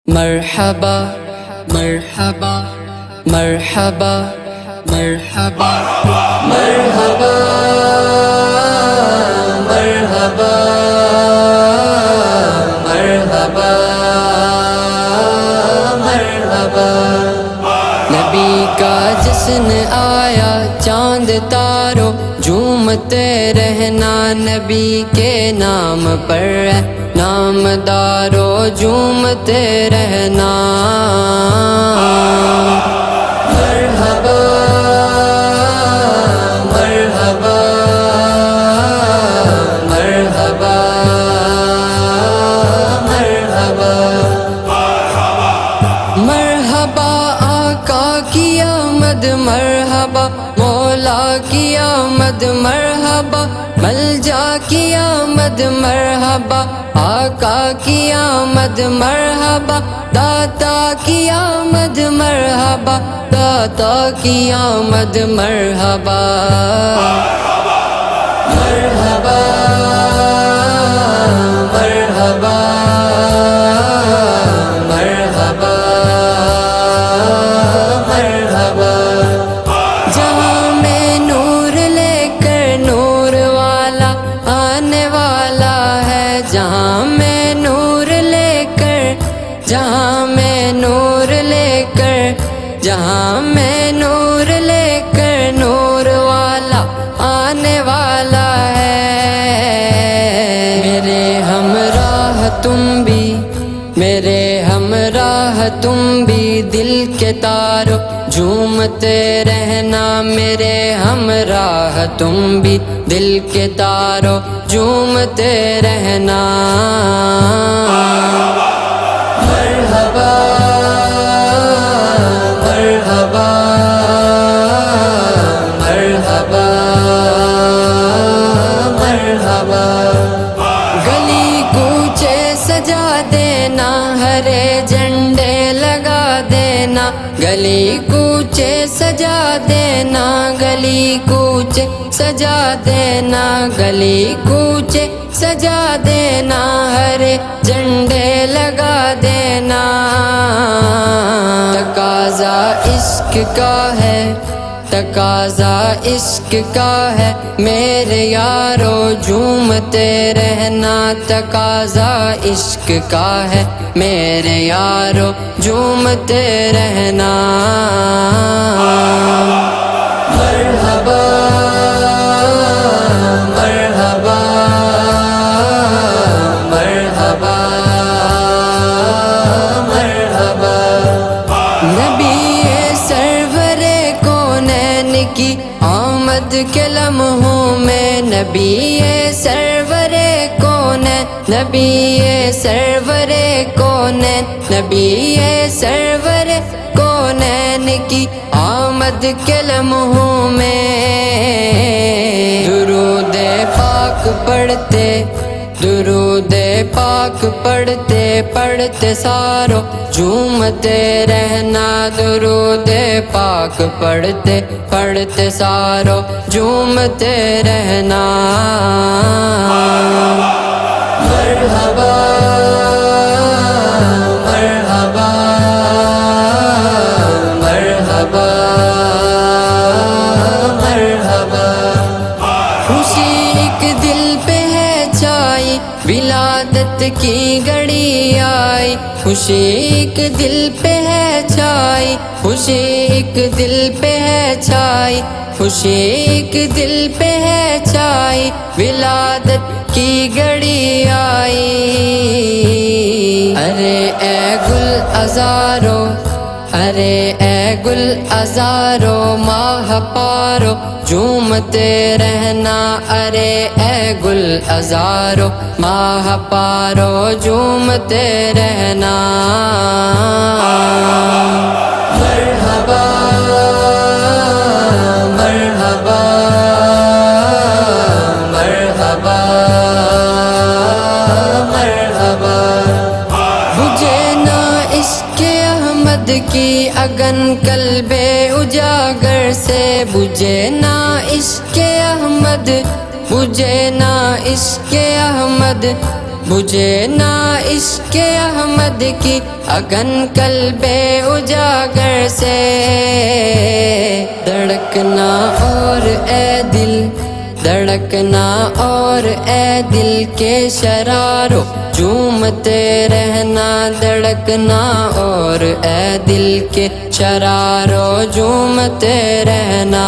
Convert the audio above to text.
مرحبا مرحبا مرحبا مرحبا مرحبا مرحبا مرحبا مرحبا نبی کا جشن آیا چاند تارو جھومتے رہنا نبی کے نام پر ہے نام دارو جھومتے رہنا مرحبا مرحبا مرحبا مرحبا مرحبا آقا کی آمد مرحبا مولا کی آمد مرحبا ملجا کی آمد مرحبا آقا کی آمد مرحبا داتا کی آمد مرحبا داتا کی آمد مرحبا مرحبا مرحبا مرحبا مرحبا جہاں میں نور لے کر نور والا آنے والا ہے جہاں میں نور لے کر جہاں میں نور لے کر جہاں میں نور لے کر نور والا آنے والا ہے میرے ہمراہ تم بھی میرے ہمراہ تم بھی دل کے تارو جھومتے رہنا میرے ہمراہ تم بھی دل کے تارو جھومتے رہنا مرحبا مرحبا مرحبا مرحبا گلی کوچے سجا دینا ہرے جھنڈے لگا دینا گلی کوچے سجا دینا گلی کوچے سجا دینا گلی کوچے سجا دینا ہرے جھنڈے لگا دینا تقاضا عشق کا ہے تقاضا عشق کا ہے میرے یارو جھومتے رہنا تقاضا عشق کا ہے میرے یارو جھومتے رہنا مرحبا مرحبا مرحبا مرحبا نبی سرور کونین کی آمد کے لمحوں میں نبی سرور کونین نبی سرور کونین نبی سرور کونین کی آمد کے لمحوں میں درود پاک پڑھتے درود پاک پڑھتے پڑھتے سارو جھومتے رہنا درود پاک پڑھتے پڑھتے سارو جھومتے رہنا مرحبا مرحبا مرحبا مرحبا خوشی ایک دل پہ ہے چھائی ولادت کی گھڑی آئی خوشی ایک دل پہ ہے چھائی خوشی ایک دل پہ ہے چھائی خوشی ایک دل پہ ہے چھائی ولادت کی گھڑی آئی ارے اے گل ہزارو ارے اے گل ہزارو ماہ پارو جھومتے رہنا ارے اے گل ہزارو ماہ پارو جھومتے رہنا مرحبا مرحبا مرحبا مرحبا بجھے نہ عشق احمد کی اگن قلب اجاگر سے بجھے نہ عشق احمد بجھے نہ عشق احمد بجھے نہ عشق احمد کی اگن قلب اجاگر سے، دھڑکنا اور اے دل، دھڑکنا اور اے دل کے شرارو جھومتے رہنا، دھڑکنا اور اے دل کے شرارو جھومتے رہنا۔